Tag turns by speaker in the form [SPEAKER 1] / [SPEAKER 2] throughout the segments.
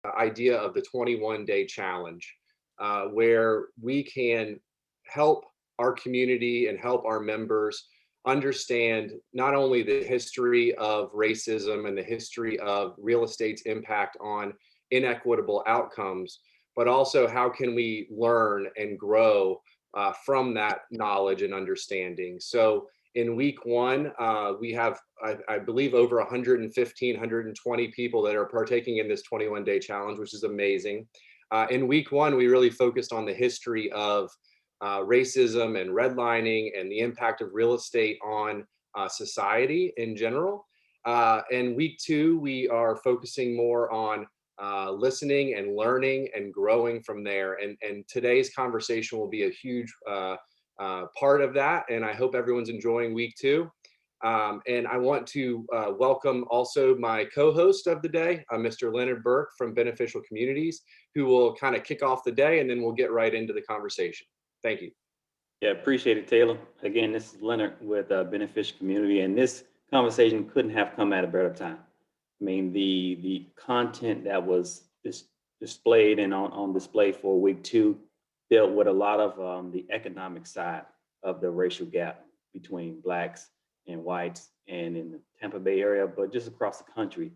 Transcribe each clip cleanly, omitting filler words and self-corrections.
[SPEAKER 1] idea of the 21-day challenge, where we can help our community and help our members understand not only the history of racism and the history of real estate's impact on inequitable outcomes, but also how can we learn and grow from that knowledge and understanding. So in week one, we have, I believe, over 115, 120 people that are partaking in this 21-day challenge, which is amazing. In week one, we really focused on the history of racism and redlining and the impact of real estate on society in general. And week two, we are focusing more on listening and learning and growing from there. And today's conversation will be a huge part of that. And I hope everyone's enjoying week two. And I want to welcome also my co-host of the day, Mr. Leonard Burke from Beneficial Communities, who will kind of kick off the day, and then we'll get right into the conversation. Thank you.
[SPEAKER 2] Yeah, appreciate it, Taylor. Again, this is Leonard with Beneficial Community, and this conversation couldn't have come at a better time. I mean, the content that was displayed and on display for week two dealt with a lot of the economic side of the racial gap between Blacks and whites, and in the Tampa Bay area, but just across the country.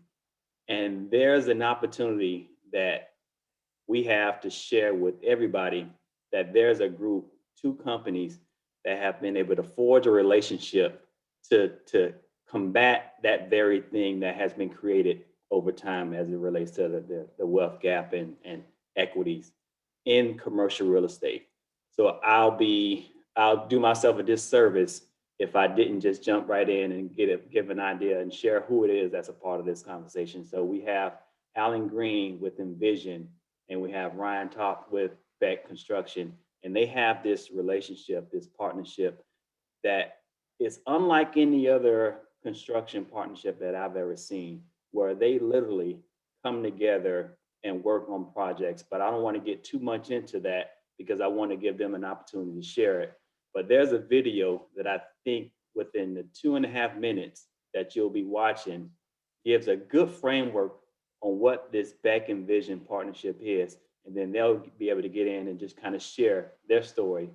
[SPEAKER 2] And there's an opportunity that we have to share with everybody that there's a group, two companies that have been able to forge a relationship to combat that very thing that has been created over time as it relates to the wealth gap and equities in commercial real estate. So I'll do myself a disservice if I didn't just jump right in and give an idea and share who it is that's a part of this conversation. So we have Alan Green with Envision, and we have Ryan Top with Beck Construction, and they have this relationship, this partnership that is unlike any other construction partnership that I've ever seen, where they literally come together and work on projects. But I don't want to get too much into that because I want to give them an opportunity to share it. But there's a video that I think within the 2.5 minutes that you'll be watching gives a good framework on what this Beck Envision partnership is. And then they'll be able to get in and just kind of share their story,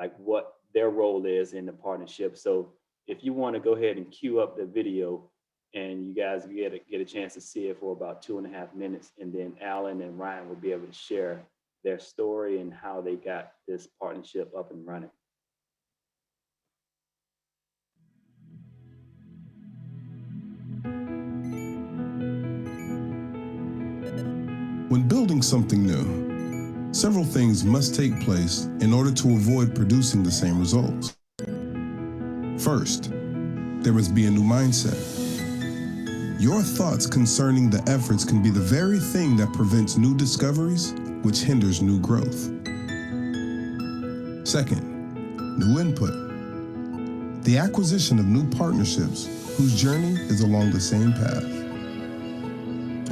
[SPEAKER 2] like what their role is in the partnership. So if you want to go ahead and queue up the video and you guys get a chance to see it for about 2.5 minutes, and then Alan and Ryan will be able to share their story and how they got this partnership up and running.
[SPEAKER 3] When building something new, several things must take place in order to avoid producing the same results. First, there must be a new mindset. Your thoughts concerning the efforts can be the very thing that prevents new discoveries, which hinders new growth. Second, new input. The acquisition of new partnerships whose journey is along the same path.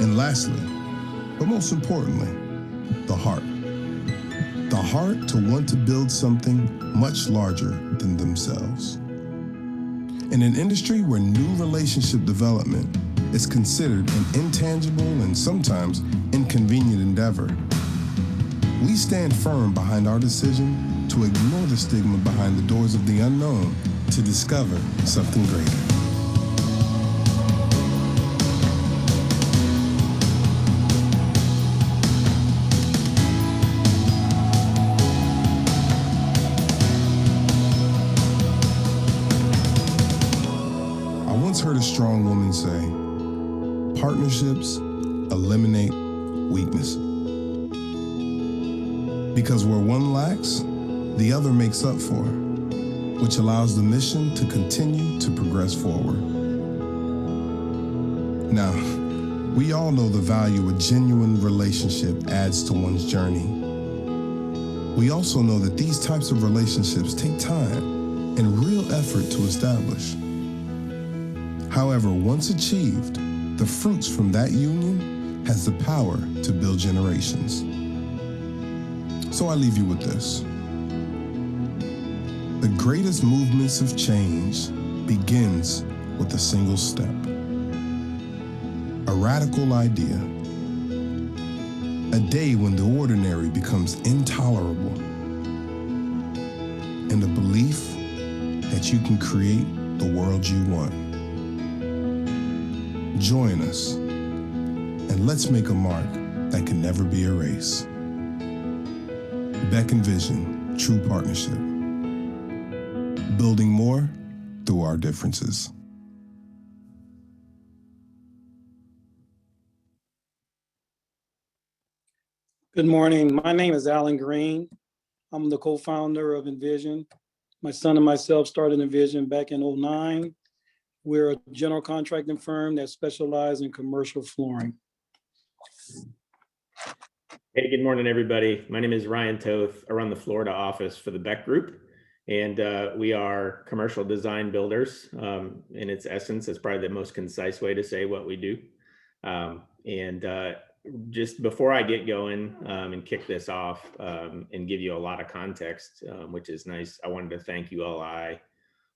[SPEAKER 3] And lastly, but most importantly, the heart. The heart to want to build something much larger than themselves. In an industry where new relationship development is considered an intangible and sometimes inconvenient endeavor, we stand firm behind our decision to ignore the stigma behind the doors of the unknown to discover something greater. Heard a strong woman say, partnerships eliminate weakness. Because where one lacks, the other makes up for, which allows the mission to continue to progress forward. Now, we all know the value a genuine relationship adds to one's journey. We also know that these types of relationships take time and real effort to establish. However, once achieved, the fruits from that union has the power to build generations. So I leave you with this. The greatest movements of change begins with a single step. A radical idea, A day when the ordinary becomes intolerable. And a belief that you can create the world you want. Join us, and let's make a mark that can never be erased. Beck & Vision, true partnership. Building more through our differences.
[SPEAKER 4] Good morning. My name is Alan Green. I'm the co-founder of Envision. My son and myself started Envision back in '09. We're a general contracting firm that specializes in commercial flooring.
[SPEAKER 5] Hey, good morning, everybody. My name is Ryan Toth. I run the Florida office for the Beck Group, and we are commercial design builders. In its essence, it's probably the most concise way to say what we do. Just before I get going and kick this off and give you a lot of context, which is nice, I wanted to thank ULI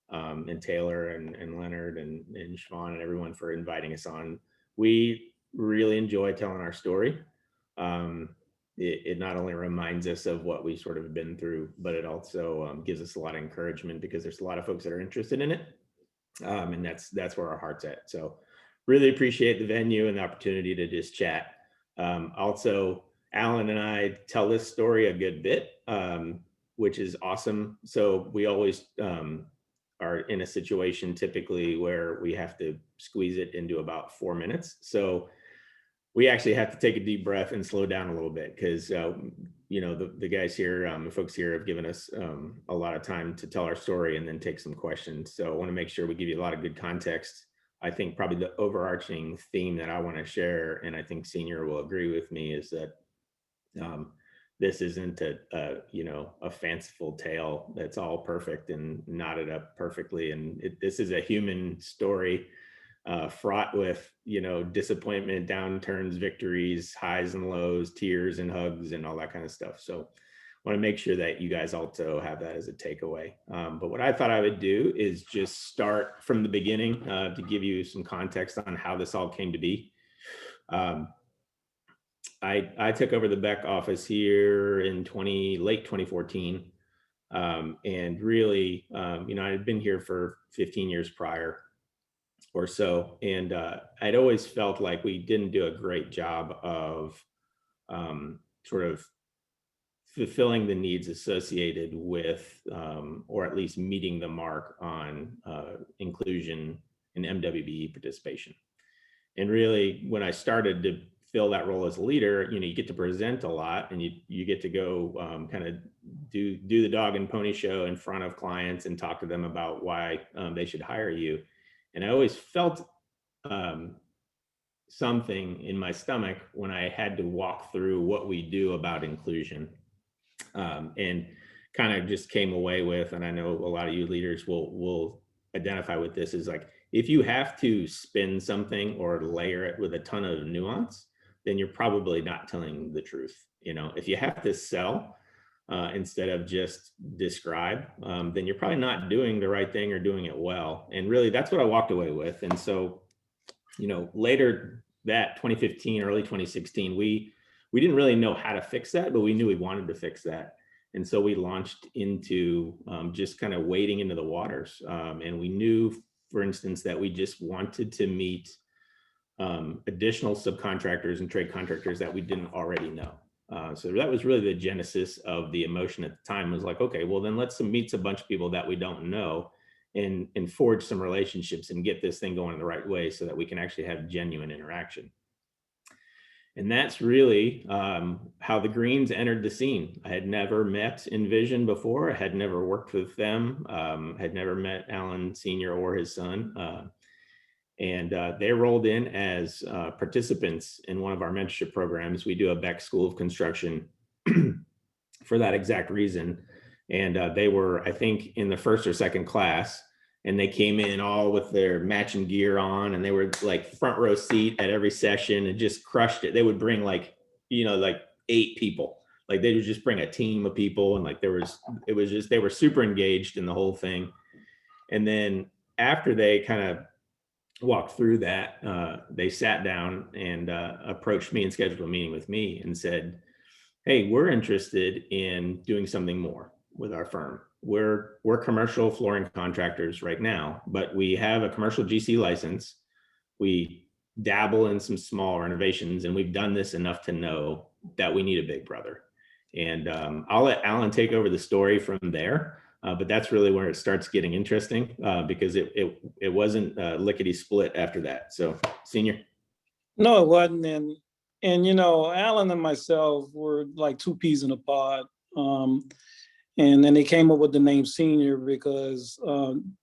[SPEAKER 5] and Taylor and Leonard and Siobhan and everyone for inviting us on. We really enjoy telling our story. It not only reminds us of what we sort of been through, but it also gives us a lot of encouragement because there's a lot of folks that are interested in it. And that's where our heart's at. So really appreciate the venue and the opportunity to just chat. Also, Alan and I tell this story a good bit, which is awesome. So we always are in a situation typically where we have to squeeze it into about 4 minutes. So we actually have to take a deep breath and slow down a little bit because, the guys here, the folks here have given us a lot of time to tell our story and then take some questions. So I want to make sure we give you a lot of good context. I think probably the overarching theme that I want to share, and I think Senior will agree with me, is that this isn't a fanciful tale that's all perfect and knotted up perfectly. And this is a human story fraught with, disappointment, downturns, victories, highs and lows, tears and hugs and all that kind of stuff. So I want to make sure that you guys also have that as a takeaway. But what I thought I would do is just start from the beginning to give you some context on how this all came to be. I took over the Beck office here in late 2014. And really, I had been here for 15 years prior or so. And I'd always felt like we didn't do a great job of sort of fulfilling the needs associated with, or at least meeting the mark on inclusion and MWBE participation. And really, when I started to fill that role as a leader, you get to present a lot and you get to go kind of do the dog and pony show in front of clients and talk to them about why they should hire you. And I always felt something in my stomach when I had to walk through what we do about inclusion. And kind of just came away with, and I know a lot of you leaders will identify with this, is like, if you have to spin something or layer it with a ton of nuance, then you're probably not telling the truth. If you have to sell instead of just describe, then you're probably not doing the right thing or doing it well. And really, that's what I walked away with. And so, later that 2015, early 2016, we didn't really know how to fix that, but we knew we wanted to fix that. And so we launched into just kind of wading into the waters. And we knew, for instance, that we just wanted to meet additional subcontractors and trade contractors that we didn't already know. So that was really the genesis of the emotion at the time, was like, okay, well then let's meet a bunch of people that we don't know and forge some relationships and get this thing going in the right way so that we can actually have genuine interaction. And that's really how the Greens entered the scene. I had never met Envision before. I had never worked with them, had never met Alan Sr. or his son. And they rolled in as participants in one of our mentorship programs. We do a Beck School of Construction for that exact reason. And they were, I think, in the first or second class. And they came in all with their matching gear on, and they were like front row seat at every session and just crushed it. They would bring like 8 people. Like they would just bring a team of people, and like they were super engaged in the whole thing. And then after they kind of walked through that, they sat down and approached me and scheduled a meeting with me and said, hey, we're interested in doing something more with our firm. We're commercial flooring contractors right now, but we have a commercial GC license. We dabble in some small renovations, and we've done this enough to know that we need a big brother. And I'll let Alan take over the story from there. But that's really where it starts getting interesting, because it wasn't lickety split after that. So, Senior.
[SPEAKER 4] No, it wasn't. And you know, Alan and myself were like two peas in a pod. And then they came up with the name Senior because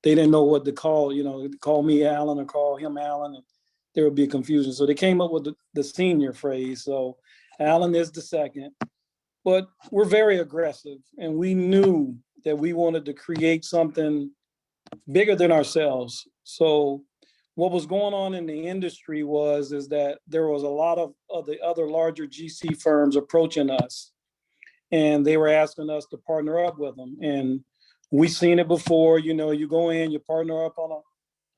[SPEAKER 4] they didn't know what to call, you know, call me Alan or call him Alan, and there would be confusion. So they came up with the senior phrase. So Alan is the second, but we're very aggressive, and we knew that we wanted to create something bigger than ourselves. So what was going on in the industry is that there was a lot of the other larger GC firms approaching us, and they were asking us to partner up with them. And we've seen it before. You know, you go in, you partner up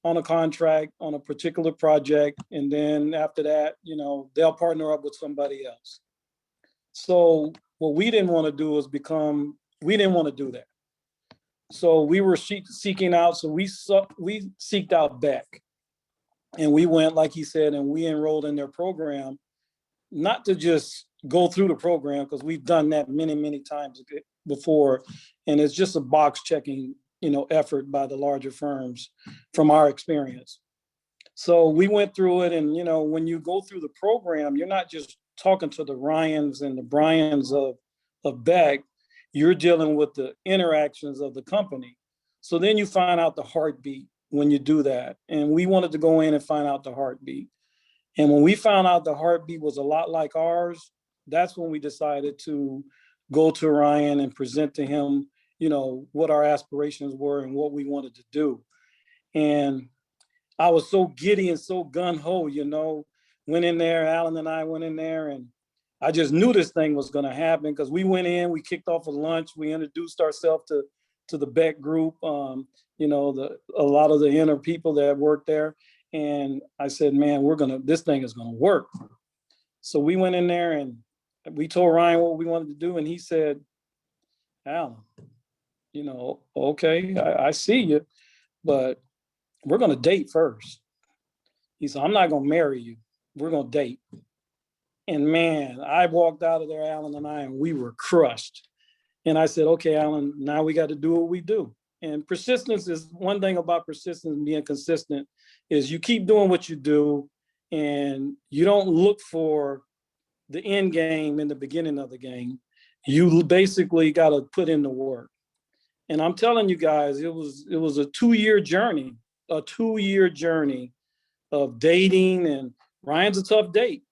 [SPEAKER 4] on a contract on a particular project, and then after that, you know, they'll partner up with somebody else. So what we didn't want to do is we didn't want to do that. So we were seeking out, so we seeked out Beck, and we went, like he said, and we enrolled in their program, not to just go through the program, because we've done that many, many times before. And it's just a box checking, you know, effort by the larger firms from our experience. So we went through it, and, you know, when you go through the program, you're not just talking to the Ryans and the Bryans of Beck, you're dealing with the interactions of the company. So then you find out the heartbeat when you do that. And we wanted to go in and find out the heartbeat. And when we found out the heartbeat was a lot like ours, that's when we decided to go to Ryan and present to him, you know, what our aspirations were and what we wanted to do. And I was so giddy and so gung-ho, you know, went in there, Alan and I went in there, and I just knew this thing was going to happen, because we went in, we kicked off a lunch, we introduced ourselves to the Beck group, you know, a lot of the inner people that worked there. And I said, man, this thing is going to work. So we went in there and we told Ryan what we wanted to do. And he said, Alan, you know, okay, I see you, but we're going to date first. He said, I'm not going to marry you. We're going to date. And man, I walked out of there, Alan and I, and we were crushed. And I said, okay, Alan, now we got to do what we do. And persistence is one thing about persistence and being consistent is you keep doing what you do, and you don't look for the end game in the beginning of the game. You basically got to put in the work. And I'm telling you guys, it was a 2-year journey, of dating. And Ryan's a tough date.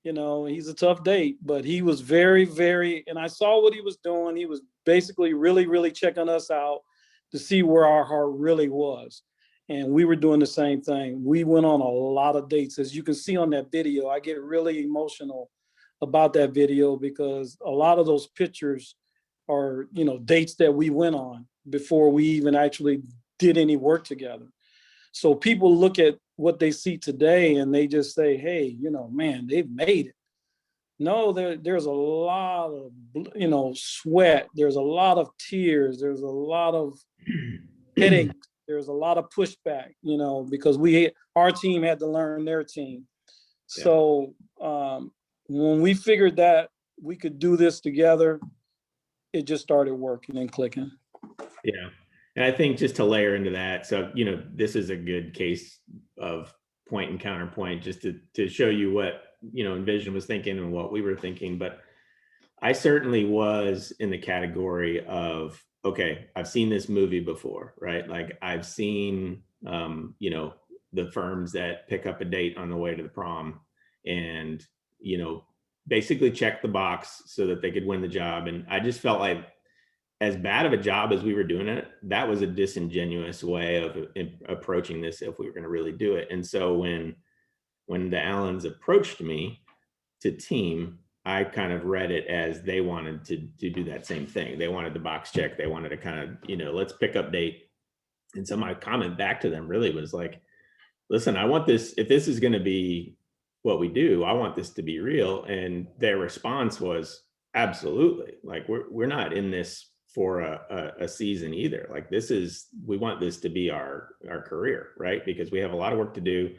[SPEAKER 4] You know, he's a tough date, but he was very, very, and I saw what he was doing. He was basically really, really checking us out to see where our heart really was. And we were doing the same thing. We went on a lot of dates. As you can see on that video, I get really emotional about that video, because a lot of those pictures are, you know, dates that we went on before we even actually did any work together. So people look at what they see today and they just say, hey, you know, man, they've made it. No, there's a lot of, you know, sweat. There's a lot of tears. There's a lot of headaches. There's a lot of pushback, you know, because our team had to learn their team. Yeah. So when we figured that we could do this together, it just started working and clicking.
[SPEAKER 5] Yeah. And I think just to layer into that, so, you know, this is a good case of point and counterpoint, just to show you what, you know, Envision was thinking and what we were thinking. But I certainly was in the category of, okay, I've seen this movie before, right? Like I've seen, you know, the firms that pick up a date on the way to the prom and, you know, basically check the box so that they could win the job. And I just felt like, as bad of a job as we were doing it, that was a disingenuous way of approaching this if we were going to really do it. And so when the Allens approached me to team, I kind of read it as they wanted to do that same thing. They wanted the box check. They wanted to kind of, you know, let's pick up date. And so my comment back to them really was like, listen, I want this, if this is going to be what we do, I want this to be real. And their response was absolutely. Like, we're not in this for a season either. Like, we want this to be our career, right? Because we have a lot of work to do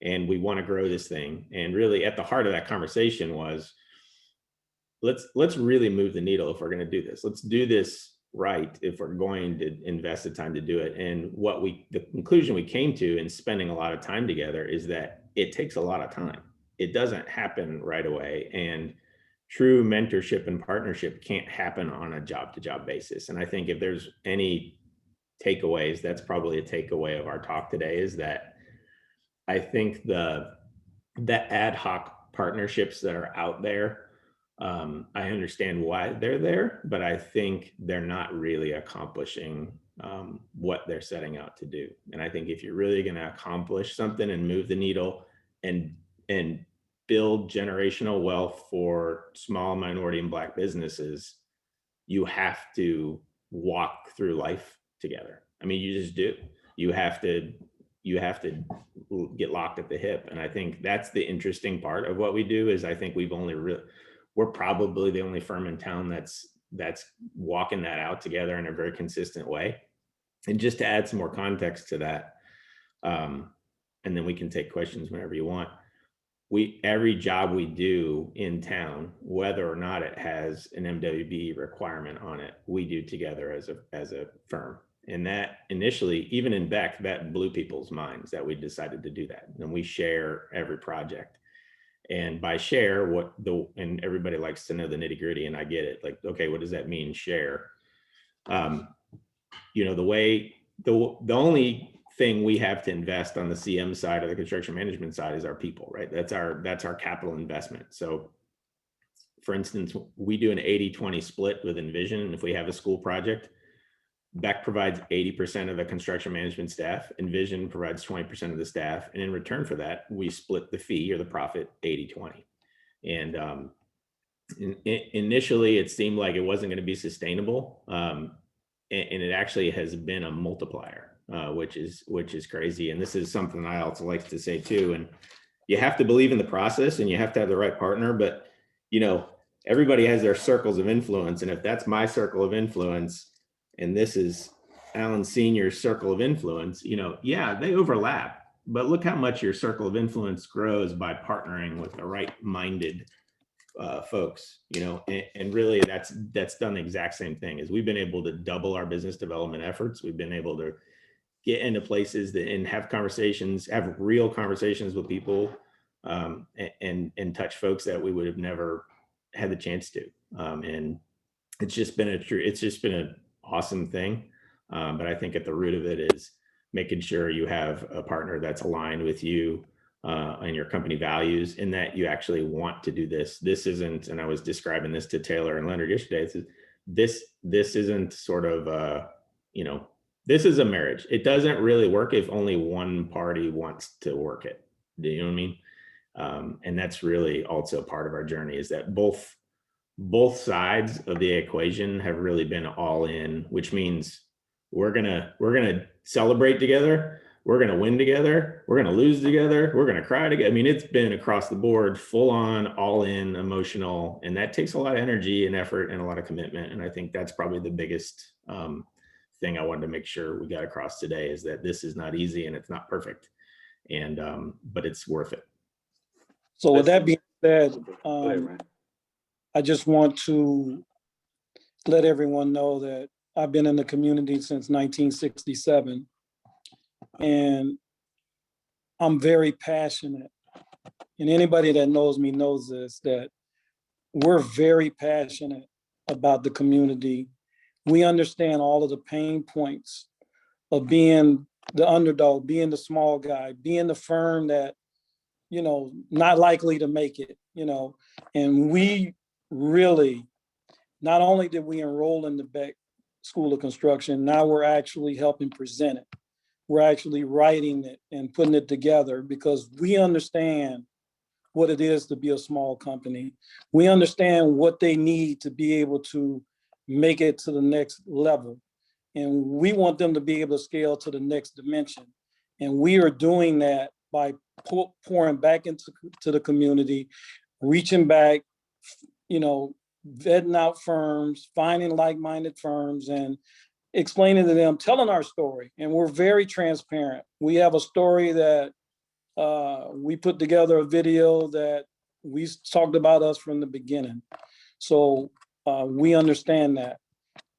[SPEAKER 5] and we want to grow this thing. And really at the heart of that conversation was, let's really move the needle if we're going to do this. Let's do this right if we're going to invest the time to do it. And the conclusion we came to in spending a lot of time together is that it takes a lot of time. It doesn't happen right away. And true mentorship and partnership can't happen on a job to job basis. And I think if there's any takeaways, that's probably a takeaway of our talk today, is that I think the ad hoc partnerships that are out there, I understand why they're there, but I think they're not really accomplishing what they're setting out to do. And I think if you're really going to accomplish something and move the needle and build generational wealth for small minority and Black businesses, you have to walk through life together. I mean, you just do. You have to get locked at the hip. And I think that's the interesting part of what we do, is I think we're probably the only firm in town that's walking that out together in a very consistent way. And just to add some more context to that, and then we can take questions whenever you want. Every job we do in town, whether or not it has an MWB requirement on it, we do together as a firm. And that initially, even in Beck, that blew people's minds that we decided to do that. And we share every project. And by share, and everybody likes to know the nitty gritty, and I get it. Like, okay, what does that mean, share? The only thing we have to invest on the CM side or the construction management side is our people, right? That's our capital investment. So for instance, we do an 80-20 split with Envision. And if we have a school project, Beck provides 80% of the construction management staff, Envision provides 20% of the staff. And in return for that, we split the fee or the profit 80-20. And initially it seemed like it wasn't going to be sustainable. And it actually has been a multiplier. Which is crazy. And this is something I also like to say too. And you have to believe in the process and you have to have the right partner, but everybody has their circles of influence. And if that's my circle of influence, and this is Alan Senior's circle of influence, yeah, they overlap, but look how much your circle of influence grows by partnering with the right-minded folks, and really that's done the exact same thing. As we've been able to double our business development efforts. We've been able to get into places and have real conversations with people, and touch folks that we would have never had the chance to. And it's just been an awesome thing. But I think at the root of it is making sure you have a partner that's aligned with you and your company values, and that you actually want to do this. This isn't, and I was describing this to Taylor and Leonard yesterday, this isn't sort of, this is a marriage. It doesn't really work if only one party wants to work it. Do you know what I mean? And that's really also part of our journey, is that both sides of the equation have really been all in, which means we're gonna celebrate together, we're gonna win together, we're gonna lose together, we're gonna cry together. I mean, it's been across the board, full on, all in, emotional, and that takes a lot of energy and effort and a lot of commitment. And I think that's probably the biggest thing I wanted to make sure we got across today, is that this is not easy and it's not perfect, and but it's worth it.
[SPEAKER 4] So with that being said,
[SPEAKER 2] Go ahead, Ryan.
[SPEAKER 4] I just want to let everyone know that I've been in the community since 1967, and I'm very passionate. And anybody that knows me knows this, that we're very passionate about the community. We understand all of the pain points of being the underdog, being the small guy, being the firm that, not likely to make it, and we really, not only did we enroll in the Beck School of Construction, now we're actually helping present it. We're actually writing it and putting it together because we understand what it is to be a small company. We understand what they need to be able to make it to the next level. And we want them to be able to scale to the next dimension. And we are doing that by pouring back into the community, reaching back, vetting out firms, finding like-minded firms and explaining to them, telling our story. And we're very transparent. We have a story that we put together a video that we talked about us from the beginning. So we understand that.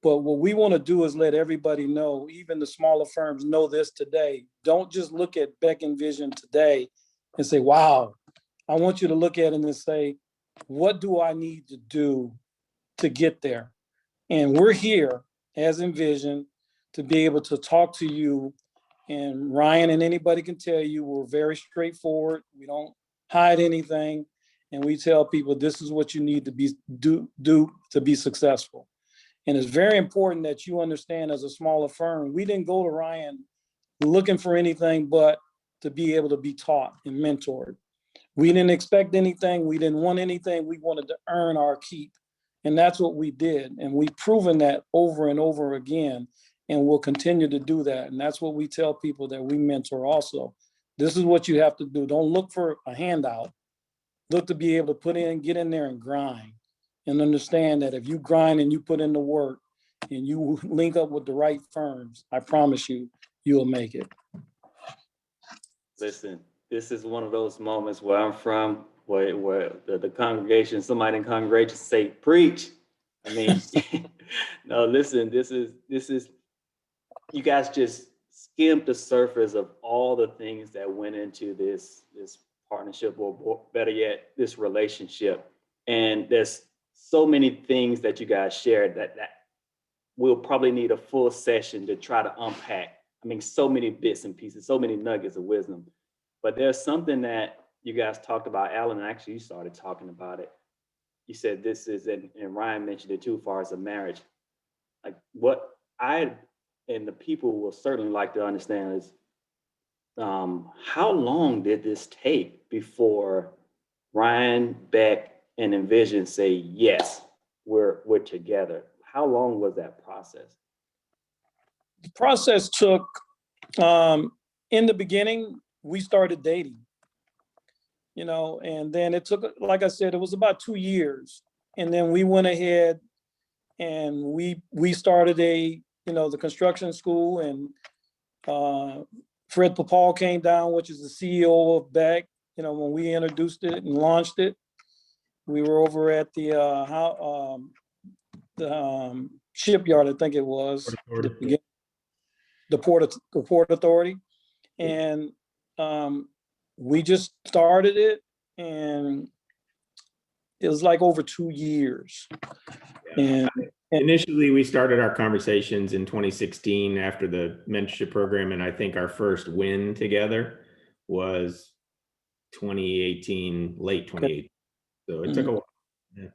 [SPEAKER 4] But what we want to do is let everybody know, even the smaller firms know this today. Don't just look at Beck Envision today and say, wow. I want you to look at it and say, what do I need to do to get there? And we're here as Envision to be able to talk to you. And Ryan and anybody can tell you, we're very straightforward. We don't hide anything. And we tell people, this is what you need to do to be successful. And it's very important that you understand, as a smaller firm, we didn't go to Ryan looking for anything but to be able to be taught and mentored. We didn't expect anything. We didn't want anything. We wanted to earn our keep. And that's what we did. And we've proven that over and over again. And we'll continue to do that. And that's what we tell people that we mentor also. This is what you have to do. Don't look for a handout. Look to be able to get in there and grind. And understand that if you grind and you put in the work and you link up with the right firms, I promise you, you'll make it.
[SPEAKER 2] Listen, this is one of those moments where I'm from, where the congregation, somebody in congregation say, preach. I mean, no, listen, this is, you guys just skimmed the surface of all the things that went into this partnership, or better yet, this relationship. And there's so many things that you guys shared that we'll probably need a full session to try to unpack. I mean, so many bits and pieces, so many nuggets of wisdom. But there's something that you guys talked about, Alan, and actually you started talking about it. You said this is, and Ryan mentioned it too, as far as a marriage. Like, what I and the people will certainly like to understand is, how long did this take before Ryan, Beck, and Envision say, yes, we're together? How long was that process?
[SPEAKER 4] The process took, in the beginning, we started dating, and then it took, like I said, it was about 2 years. And then we went ahead and we started the construction school, and Fred Papal came down, which is the CEO of Beck, when we introduced it and launched it. We were over at the shipyard, I think it was, the Port Authority. And we just started it, and it was like over 2 years.
[SPEAKER 5] Yeah.
[SPEAKER 4] And
[SPEAKER 5] initially, we started our conversations in 2016 after the mentorship program, and I think our first win together was 2018, late 2018. So it took a while. Yeah.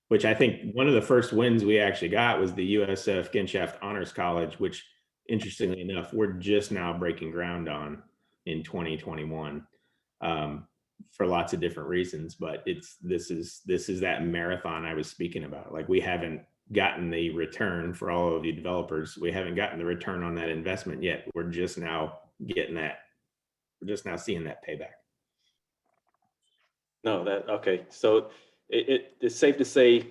[SPEAKER 5] Which I think one of the first wins we actually got was the USF Genshaft Honors College, which, interestingly enough, we're just now breaking ground on in 2021, for lots of different reasons. But this is that marathon I was speaking about. Like, we haven't gotten the return for all of you developers. We haven't gotten the return on that investment yet. We're just now getting that. We're just now seeing that payback.
[SPEAKER 2] No, okay. So it's safe to say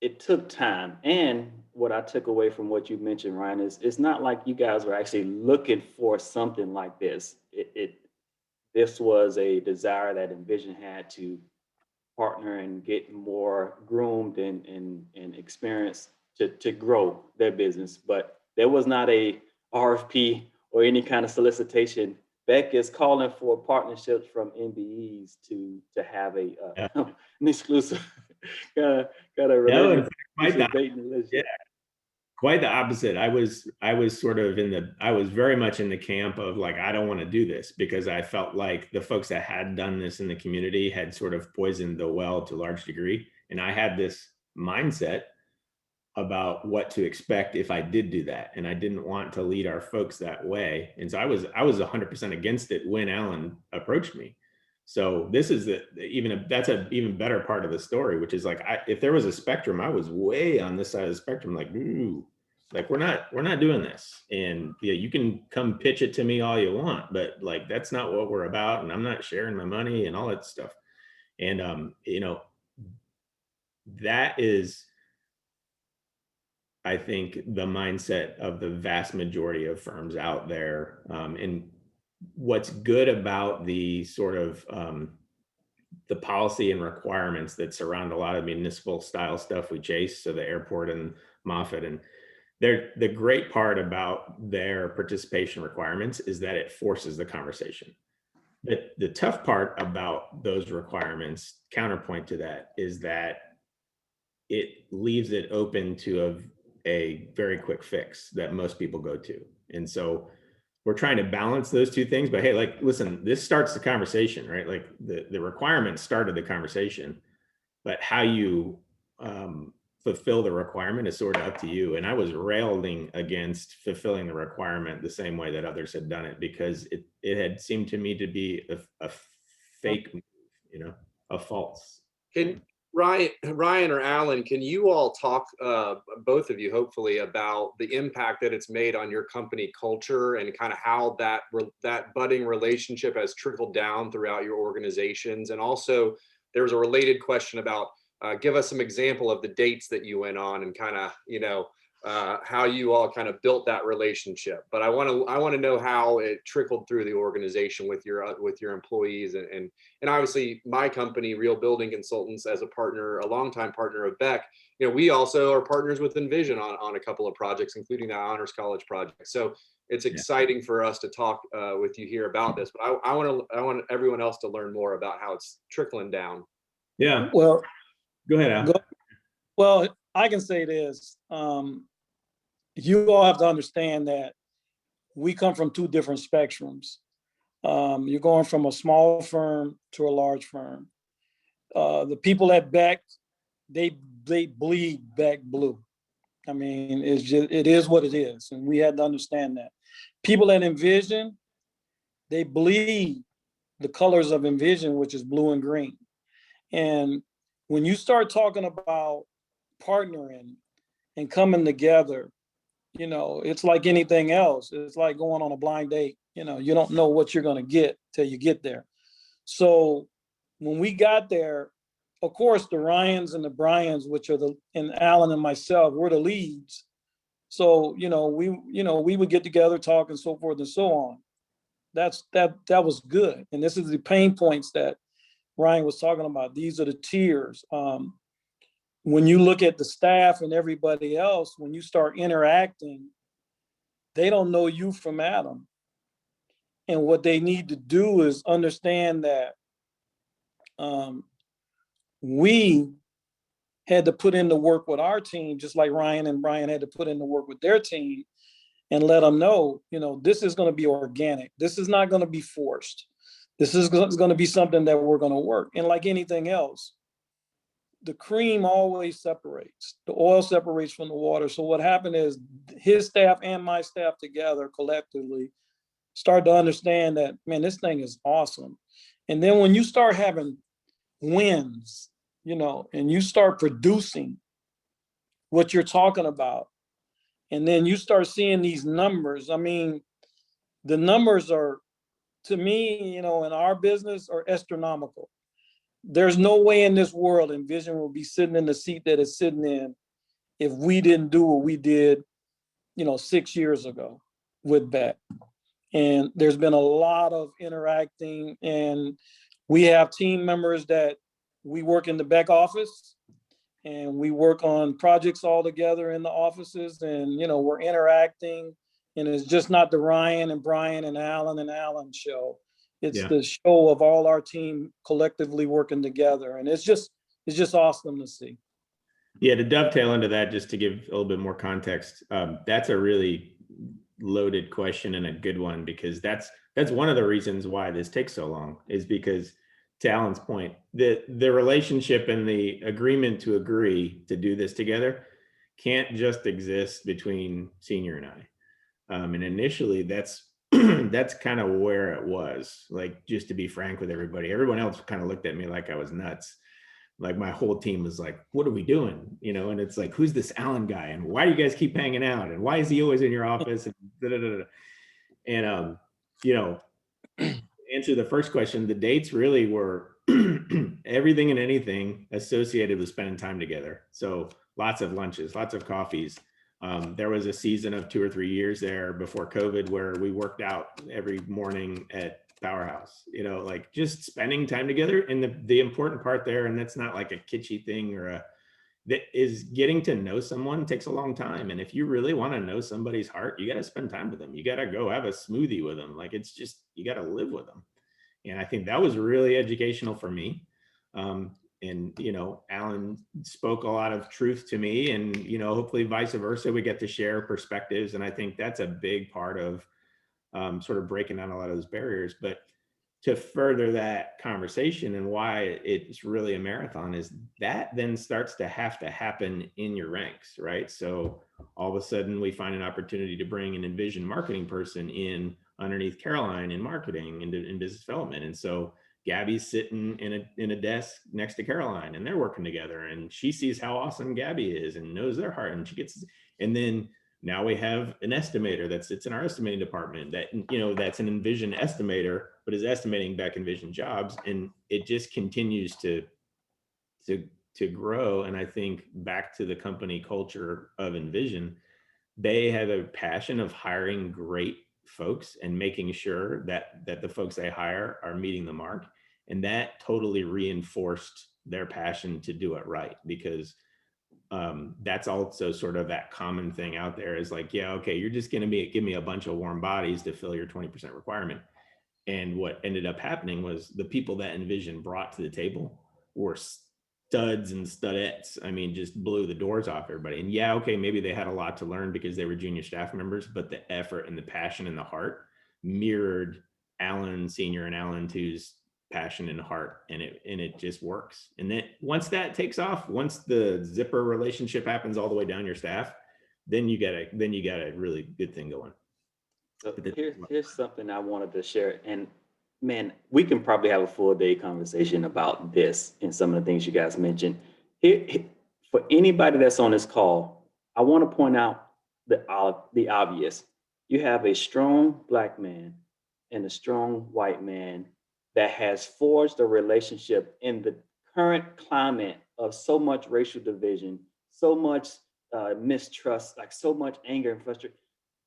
[SPEAKER 2] it took time. And what I took away from what you mentioned, Ryan, is it's not like you guys were actually looking for something like this. This was a desire that Envision had to partner and get more groomed and experience to grow their business. But there was not a RFP or any kind of solicitation. Beck is calling for partnerships from MBEs to have an exclusive kind of relationship.
[SPEAKER 5] Yeah, quite the opposite. I was sort of I was very much in the camp of like, I don't want to do this, because I felt like the folks that had done this in the community had sort of poisoned the well to a large degree. And I had this mindset about what to expect if I did do that. And I didn't want to lead our folks that way. And so I was 100% against it when Alan approached me. So this is that's an even better part of the story, which is like, if there was a spectrum, I was way on this side of the spectrum, like, ooh, Like we're not doing this. And yeah, you can come pitch it to me all you want, but like that's not what we're about. And I'm not sharing my money and all that stuff. And that is, I think, the mindset of the vast majority of firms out there. And what's good about the sort of the policy and requirements that surround a lot of municipal style stuff we chase, so the airport and Moffett, and the great part about their participation requirements is that it forces the conversation. The tough part about those requirements, counterpoint to that, is that it leaves it open to a very quick fix that most people go to. And so we're trying to balance those two things, but hey, like, listen, this starts the conversation, right? Like the requirement started the conversation, but how you fulfill the requirement is sort of up to you. And I was railing against fulfilling the requirement the same way that others had done it, because it had seemed to me to be a fake move, a false.
[SPEAKER 1] Can Ryan or Alan, can you all talk, both of you, hopefully, about the impact that it's made on your company culture and kind of how that budding relationship has trickled down throughout your organizations? And also, there was a related question about give us some example of the dates that you went on and kind of, how you all kind of built that relationship. But I want to know how it trickled through the organization with your employees and obviously my company, Real Building Consultants, as a longtime partner of Beck. We also are partners with Envision on a couple of projects, including the Honors College project. So it's exciting for us to talk with you here about this. But I want everyone else to learn more about how it's trickling down.
[SPEAKER 5] Yeah.
[SPEAKER 4] Well,
[SPEAKER 5] Go ahead, Al.
[SPEAKER 4] well, I can say this. You all have to understand that we come from two different spectrums. You're going from a small firm to a large firm. The people at Beck, they bleed Beck blue. I mean, it is what it is, and we had to understand that. People at Envision, they bleed the colors of Envision, which is blue and green. And when you start talking about partnering and coming together, it's like anything else. It's like going on a blind date. You don't know what you're going to get till you get there. So when we got there, of course, the Ryans and the Bryans, and Alan and myself, we're the leads. So, we would get together, talk and so forth and so on. That was good. And this is the pain points that Ryan was talking about. These are the tiers. When you look at the staff and everybody else, when you start interacting, they don't know you from Adam. And what they need to do is understand that we had to put in the work with our team, just like Ryan and Brian had to put in the work with their team, and let them know, this is going to be organic. This is not going to be forced. This is going to be something that we're going to work. And like anything else, the cream always separates. The oil separates from the water. So what happened is his staff and my staff together collectively started to understand that, man, this thing is awesome. And then when you start having wins, and you start producing what you're talking about, and then you start seeing these numbers. I mean, the numbers are, to me, in our business, are astronomical. There's no way in this world Envision will be sitting in the seat that it's sitting in if we didn't do what we did, 6 years ago with Beck. And there's been a lot of interacting, and we have team members that we work in the Beck office, and we work on projects all together in the offices, and, we're interacting, and it's just not the Ryan and Brian and Alan show. It's the show of all our team collectively working together. And it's just awesome to see.
[SPEAKER 5] Yeah, to dovetail into that, just to give a little bit more context, that's a really loaded question and a good one, because that's one of the reasons why this takes so long, is because, to Alan's point, the relationship and the agreement to agree to do this together can't just exist between Senior and I. And initially that's kind of where it was. Like, just to be frank with everybody, everyone else kind of looked at me like I was nuts. Like my whole team was like, what are we doing? You know, and it's like, who's this Alan guy? And why do you guys keep hanging out? And why is he always in your office? And, da, da, da, da. And you know, answer the first question, the dates really were everything and anything associated with spending time together. So lots of lunches, lots of coffees. There was a season of 2 or 3 years there before COVID where we worked out every morning at Powerhouse, you know, like just spending time together. And the important part there, and that's not like a kitschy thing that is getting to know someone takes a long time. And if you really want to know somebody's heart, you got to spend time with them. You got to go have a smoothie with them. Like, it's just, you got to live with them. And I think that was really educational for me. And, you know, Alan spoke a lot of truth to me, and, you know, hopefully vice versa, we get to share perspectives. And I think that's a big part of sort of breaking down a lot of those barriers. But to further that conversation and why it's really a marathon is that then starts to have to happen in your ranks, right? So all of a sudden we find an opportunity to bring an Envision marketing person in underneath Caroline in marketing and in business development. And so Gabby's sitting in a desk next to Caroline, and they're working together, and she sees how awesome Gabby is and knows their heart, and she gets, and then now we have an estimator that sits in our estimating department that, you know, that's an Envision estimator, but is estimating back Envision jobs. And it just continues to grow. And I think back to the company culture of Envision, they have a passion of hiring great folks and making sure that the folks they hire are meeting the mark. And that totally reinforced their passion to do it right, because that's also sort of that common thing out there is like, yeah, okay, you're just going to give me a bunch of warm bodies to fill your 20% requirement. And what ended up happening was the people that Envision brought to the table were studs and studettes. I mean, just blew the doors off everybody. And yeah, okay, maybe they had a lot to learn because they were junior staff members, but the effort and the passion and the heart mirrored Alan Senior and Alan II's passion and heart, and it just works. And then once that takes off, once the zipper relationship happens all the way down your staff, then you got a really good thing going.
[SPEAKER 2] So here's something I wanted to share. And man, we can probably have a full day conversation about this and some of the things you guys mentioned. For anybody that's on this call, I want to point out the obvious. You have a strong Black man and a strong white man that has forged a relationship in the current climate of so much racial division, so much mistrust, like so much anger and frustration.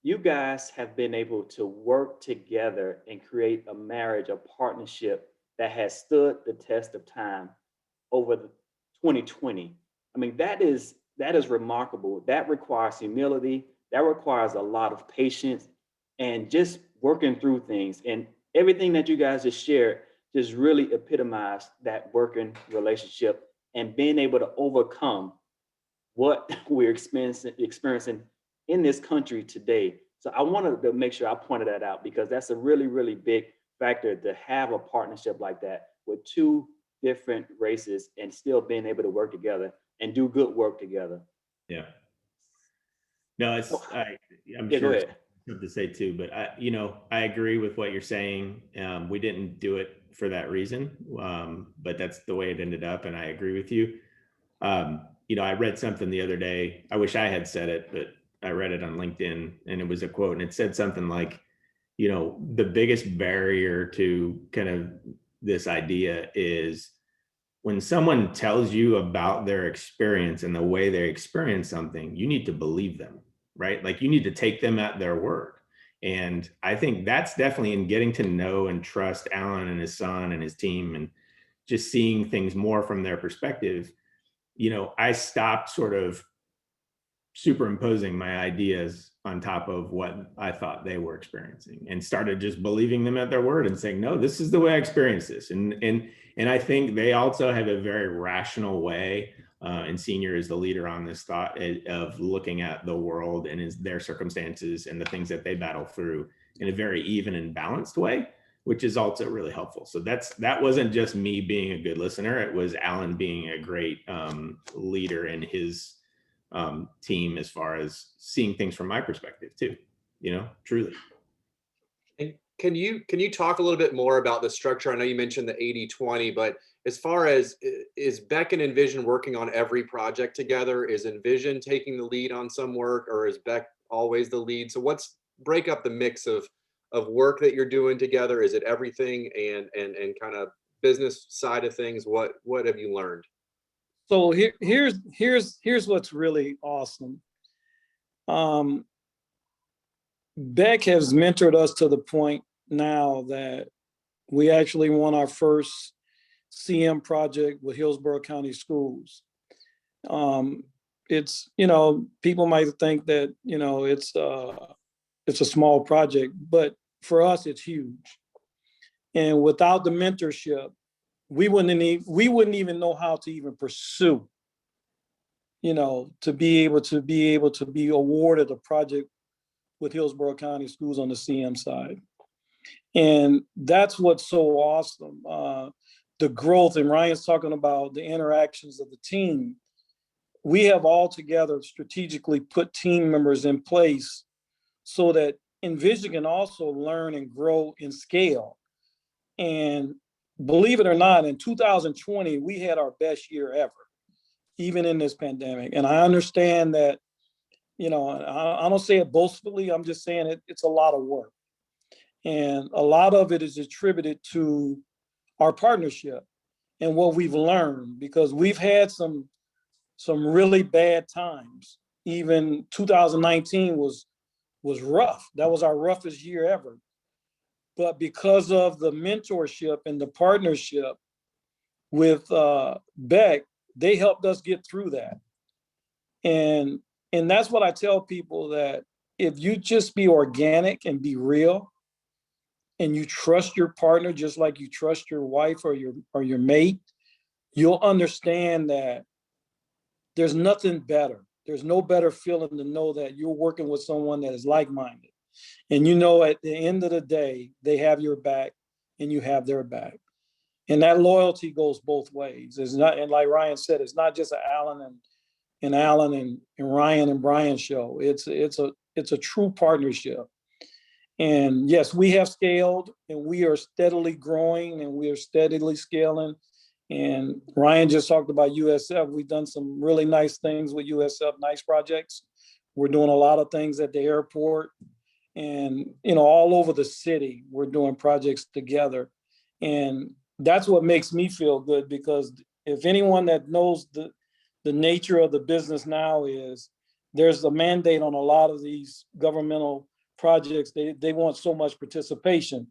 [SPEAKER 2] You guys have been able to work together and create a marriage, a partnership that has stood the test of time over the 2020. I mean, that is remarkable. That requires humility. That requires a lot of patience and just working through things. And everything that you guys just shared just really epitomized that working relationship and being able to overcome what we're experiencing in this country today. So I wanted to make sure I pointed that out, because that's a really, really big factor to have a partnership like that with two different races and still being able to work together and do good work together.
[SPEAKER 5] Yeah. No, I'm
[SPEAKER 2] Yeah,
[SPEAKER 5] sure
[SPEAKER 2] go
[SPEAKER 5] it's
[SPEAKER 2] ahead.
[SPEAKER 5] something to say too, but I agree with what you're saying. We didn't do it for that reason, but that's the way it ended up, and I agree with you. I read something the other day. I wish I had said it, but I read it on LinkedIn, and it was a quote, and it said something like, the biggest barrier to kind of this idea is when someone tells you about their experience and the way they experience something, you need to believe them, right? Like, you need to take them at their word. And I think that's definitely in getting to know and trust Alan and his son and his team, and just seeing things more from their perspective. I stopped sort of superimposing my ideas on top of what I thought they were experiencing, and started just believing them at their word and saying, no, this is the way I experience this. And I think they also have a very rational way, and Senior is the leader on this thought of looking at the world and their circumstances and the things that they battle through in a very even and balanced way, which is also really helpful. So that wasn't just me being a good listener. It was Alan being a great leader in his team as far as seeing things from my perspective too, truly.
[SPEAKER 1] And can you talk a little bit more about the structure? I know you mentioned the 80-20, but as far as is Beck and Envision working on every project together? Is Envision taking the lead on some work, or is Beck always the lead? So break up the mix of work that you're doing together. Is it everything and kind of business side of things? What have you learned?
[SPEAKER 4] So here's what's really awesome. Beck has mentored us to the point now that we actually won our first CM project with Hillsborough County Schools. It's, people might think that, it's a small project, but for us, it's huge. And without the mentorship, we wouldn't even know how to even pursue, to be able to be awarded a project with Hillsborough County Schools on the CM side. And that's what's so awesome. The growth, and Ryan's talking about the interactions of the team. We have all together strategically put team members in place so that Envision can also learn and grow and scale. And believe it or not, in 2020, we had our best year ever, even in this pandemic. And I understand that, I don't say it boastfully, I'm just saying it's a lot of work. And a lot of it is attributed to our partnership and what we've learned, because we've had some really bad times. Even 2019 was rough. That was our roughest year ever. But because of the mentorship and the partnership with Beck, they helped us get through that. And that's what I tell people, that if you just be organic and be real, and you trust your partner just like you trust your wife or your mate, you'll understand that there's nothing better. There's no better feeling to know that you're working with someone that is like-minded. And at the end of the day, they have your back and you have their back. And that loyalty goes both ways. It's not, and like Ryan said, it's not just an Alan and Ryan and Brian show. It's a true partnership. And yes, we have scaled and we are steadily growing and we are steadily scaling. And Ryan just talked about USF. We've done some really nice things with USF, nice projects. We're doing a lot of things at the airport and, all over the city, we're doing projects together. And that's what makes me feel good, because if anyone that knows the nature of the business now is, there's a mandate on a lot of these governmental projects. They want so much participation.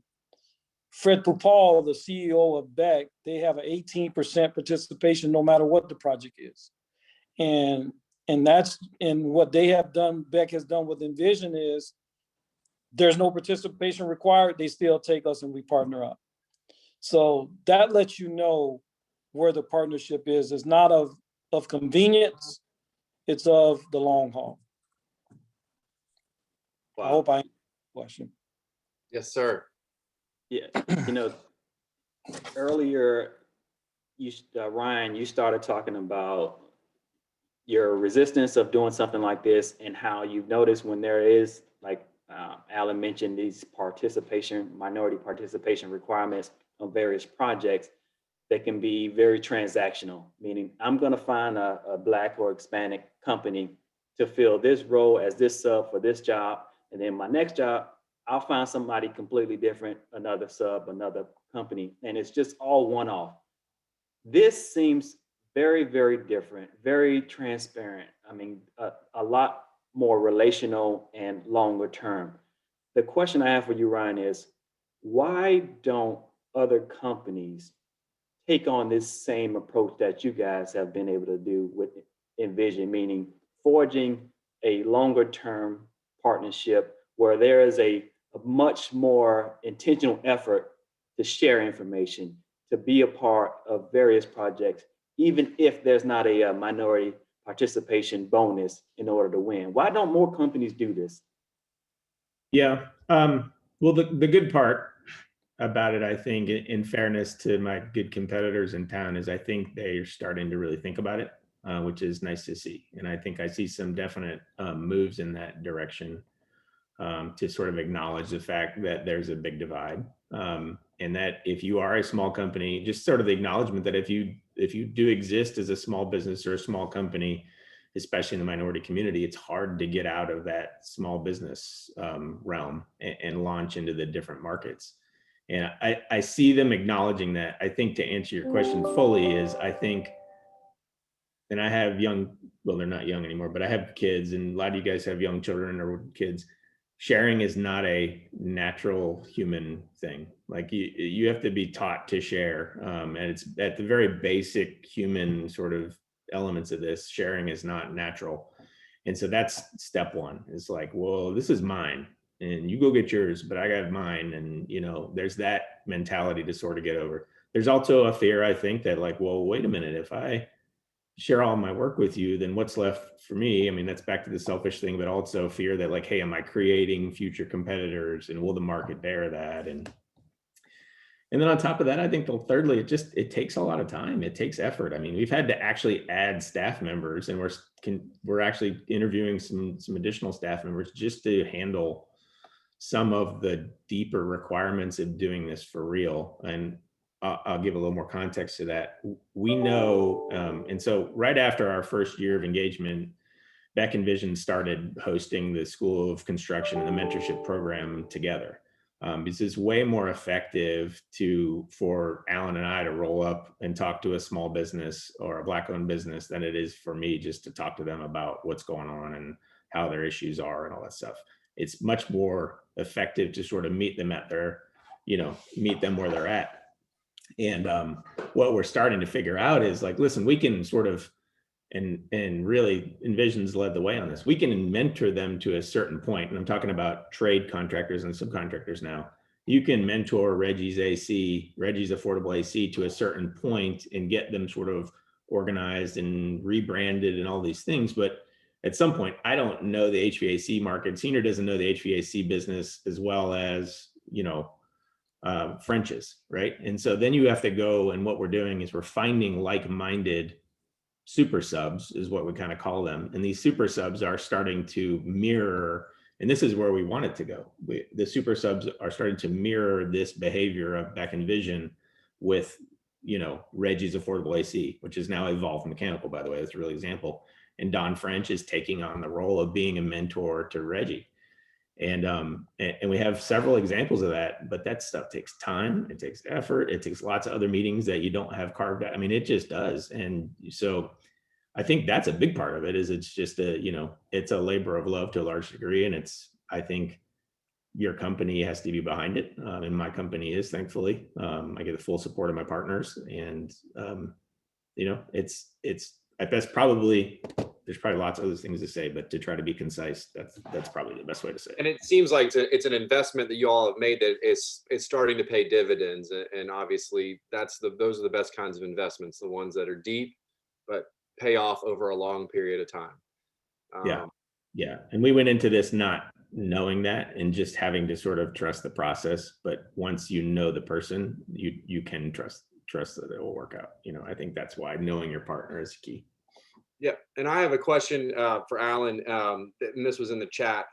[SPEAKER 4] Fred Pupal, the CEO of Beck, they have an 18% participation no matter what the project is. And what they have done, Beck has done with Envision, is there's no participation required. They still take us and we partner up. So that lets you know where the partnership is. It's not of convenience, it's of the long haul.
[SPEAKER 2] Wow.
[SPEAKER 4] I hope I answered the question.
[SPEAKER 1] Yes, sir.
[SPEAKER 2] Yeah, earlier, Ryan, you started talking about your resistance of doing something like this and how you've noticed when there is, like Alan mentioned, these minority participation requirements on various projects that can be very transactional, meaning I'm going to find a Black or Hispanic company to fill this role as this sub for this job. And then my next job, I'll find somebody completely different, another sub, another company, and it's just all one-off. This seems very, very different, very transparent. I mean, a lot more relational and longer term. The question I have for you, Ryan, is why don't other companies take on this same approach that you guys have been able to do with Envision, meaning forging a longer term partnership where there is a much more intentional effort to share information, to be a part of various projects, even if there's not a minority participation bonus in order to win? Why don't more companies do this?
[SPEAKER 5] Yeah. Well, the good part about it, I think, in fairness to my good competitors in town, is I think they're starting to really think about it, which is nice to see. And I think I see some definite moves in that direction to sort of acknowledge the fact that there's a big divide. And that if you are a small company, just sort of the acknowledgement that if you do exist as a small business or a small company, especially in the minority community, it's hard to get out of that small business realm and launch into the different markets. And I see them acknowledging that. I think to answer your question fully is, I think, and I have young, well, they're not young anymore, but I have kids, and a lot of you guys have young children or kids. Sharing is not a natural human thing. Like you have to be taught to share. And it's at the very basic human sort of elements of this. Sharing is not natural. And so that's step one. It's like, well, this is mine and you go get yours, but I got mine. And, you know, there's that mentality to sort of get over. There's also a fear, I think, that like, well, wait a minute, if I share all my work with you, then what's left for me? I mean, that's back to the selfish thing, but also fear that like, hey, am I creating future competitors and will the market bear that? And then on top of that, I think thirdly, it takes a lot of time. It takes effort. I mean, we've had to actually add staff members, and we're actually interviewing some additional staff members just to handle some of the deeper requirements of doing this for real. And I'll give a little more context to that. We know, and so right after our first year of engagement, Beck and Vision started hosting the School of Construction and the mentorship program together. This is way more effective for Alan and I to roll up and talk to a small business or a Black-owned business than it is for me just to talk to them about what's going on and how their issues are and all that stuff. It's much more effective to sort of meet them at meet them where they're at. And what we're starting to figure out is like, listen, we can sort of, and really Envision's led the way on this. We can mentor them to a certain point. And I'm talking about trade contractors and subcontractors now. You can mentor Reggie's Affordable AC to a certain point and get them sort of organized and rebranded and all these things. But at some point, I don't know the HVAC market. Senior doesn't know the HVAC business as well as, French's, right? And so then you have to go, and what we're doing is we're finding like-minded super subs is what we kind of call them. And these super subs are starting to mirror, and this is where we want it to go. The super subs are starting to mirror this behavior of Beck and Vision with, Reggie's Affordable AC, which is now Evolve Mechanical, by the way. That's a real example. And Don French is taking on the role of being a mentor to Reggie. And we have several examples of that, but that stuff takes time, it takes effort, it takes lots of other meetings that you don't have carved out. I mean, it just does. And so I think that's a big part of it, is it's just it's a labor of love to a large degree. And I think your company has to be behind it. And my company is, thankfully. I get the full support of my partners, and there's probably lots of other things to say, but to try to be concise, that's probably the best way to say it.
[SPEAKER 1] And it seems like it's an investment that you all have made that it's starting to pay dividends. And obviously those are the best kinds of investments, the ones that are deep, but pay off over a long period of time.
[SPEAKER 5] Yeah. And we went into this not knowing that and just having to sort of trust the process. But once you know the person, you can trust that it will work out. I think that's why knowing your partner is key.
[SPEAKER 1] Yeah, and I have a question for Alan, and this was in the chat.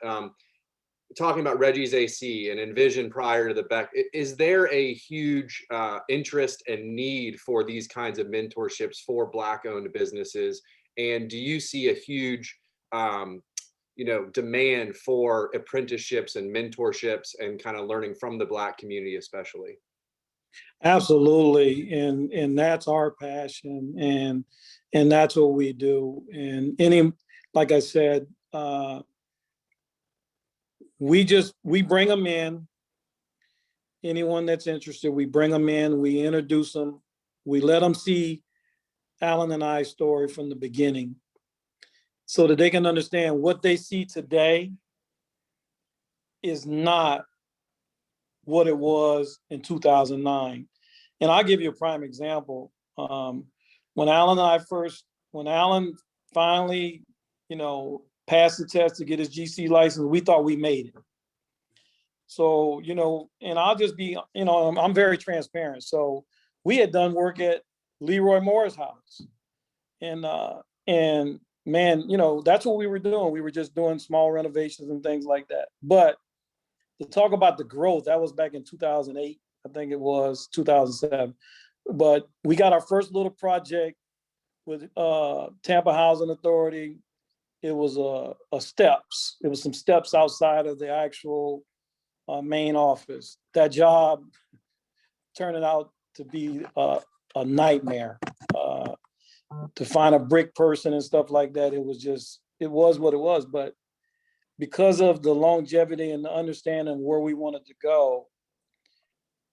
[SPEAKER 1] Talking about Reggie's AC and Envision prior to the Beck, is there a huge interest and need for these kinds of mentorships for Black-owned businesses? And do you see a huge, demand for apprenticeships and mentorships and kind of learning from the Black community, especially?
[SPEAKER 4] Absolutely, and that's our passion, and that's what we do. And like I said, we bring them in. Anyone that's interested, we bring them in, we introduce them, we let them see Alan and I's story from the beginning, so that they can understand what they see today is not what it was in 2009. And I'll give you a prime example. When Alan finally, passed the test to get his GC license, we thought we made it. So, and I'll just be, I'm very transparent. So we had done work at Leroy Moore's house. And man, that's what we were doing. We were just doing small renovations and things like that. But to talk about the growth, that was back in 2008, I think it was 2007. But we got our first little project with Tampa Housing Authority. It was a steps. It was some steps outside of the actual main office. That job turned out to be a nightmare. To find a brick person and stuff like that, it was what it was. But because of the longevity and the understanding where we wanted to go,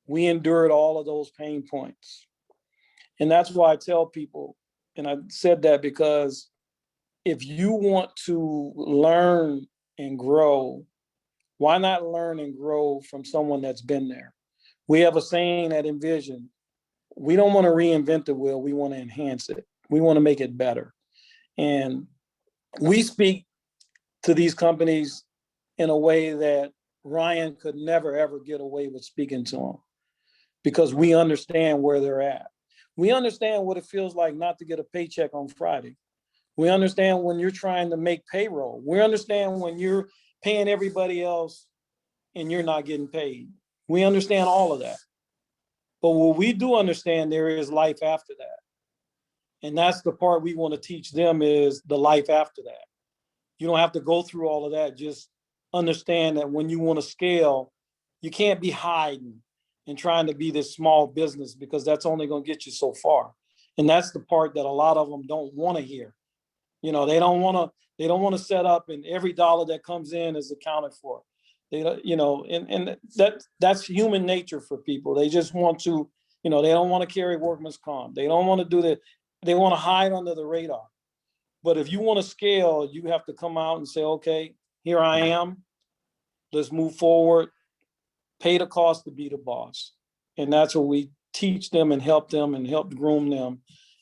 [SPEAKER 4] we endured all of those pain points. And that's why I tell people, and I said that because if you want to learn and grow, why not learn and grow from someone that's been there? We have a saying at Envision, we don't want to reinvent the wheel, we want to enhance it. We want to make it better. And we speak to these companies in a way that Ryan could never, ever get away with speaking to them, because we understand where they're at. We understand what it feels like not to get a paycheck on Friday. We understand when you're trying to make payroll. We understand when you're paying everybody else and you're not getting paid. We understand all of that. But what we do understand, there is life after that. And that's the part we want to teach them, is the life after that. You don't have to go through all of that. Just understand that when you want to scale, you can't be hiding and trying to be this small business, because that's only going to get you so far. And that's the part that a lot of them don't want to hear. You know, they don't want to set up and every dollar that comes in is accounted for. They don't, you know, and that's human nature for people. They just want to, you know, they don't want to carry workman's comp. They don't want to do that. They want to hide under the radar. But if you want to scale, you have to come out and say, okay, here I am. Let's move forward. Pay the cost to be the boss. And that's what we teach them and help groom them.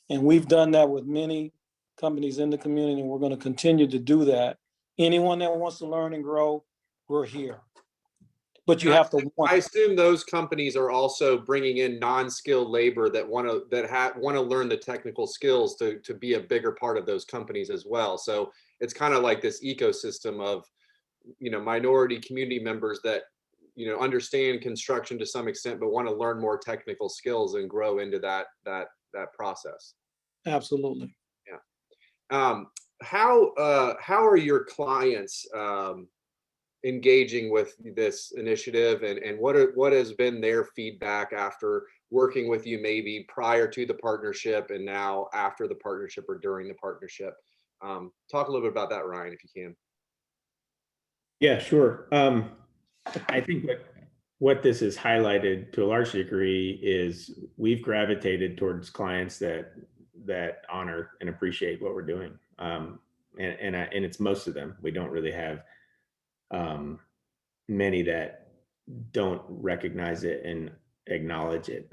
[SPEAKER 4] And we've done that with many companies in the community, and we're going to continue to do that. Anyone that wants to learn and grow, we're here. But you have to want.
[SPEAKER 1] I assume those companies are also bringing in non-skilled labor that want to learn the technical skills to be a bigger part of those companies as well. So it's kind of like this ecosystem of, you know, minority community members that, you know, understand construction to some extent, but want to learn more technical skills and grow into that process.
[SPEAKER 4] Absolutely.
[SPEAKER 1] Yeah. How are your clients engaging with this initiative, and what has been their feedback after working with you, maybe prior to the partnership and now after the partnership or during the partnership? Talk a little bit about that, Ryan, if you can.
[SPEAKER 5] Yeah, sure. I think what this has highlighted to a large degree is we've gravitated towards clients that honor and appreciate what we're doing. And it's most of them. We don't really have many that don't recognize it and acknowledge it.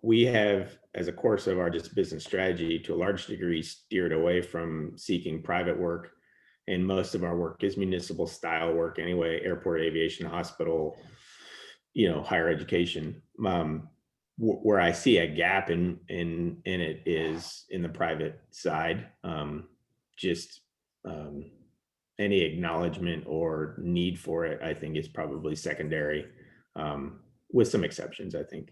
[SPEAKER 5] We have, as a course of our just business strategy, to a large degree, steered away from seeking private work. And most of our work is municipal style work anyway, airport, aviation, hospital, you know, higher education. Where I see a gap in it is in the private side. Any acknowledgement or need for it, I think, is probably secondary, with some exceptions, I think.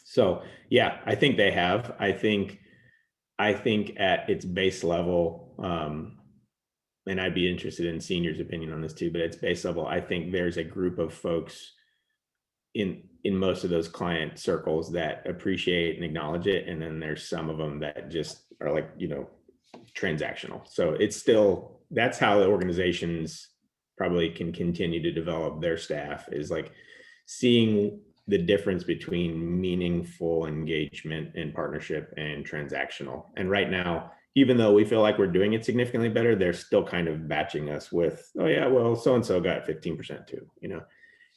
[SPEAKER 5] So yeah, I think they have. I think at its base level, and I'd be interested in seniors' opinion on this too, but at its base level, I think there's a group of folks in most of those client circles that appreciate and acknowledge it. And then there's some of them that just are like, you know, transactional. So it's still, that's how the organizations probably can continue to develop their staff, is like seeing the difference between meaningful engagement and partnership and transactional. And right now, even though we feel like we're doing it significantly better, they're still kind of batching us with, oh yeah, well, so-and-so got 15% too, you know,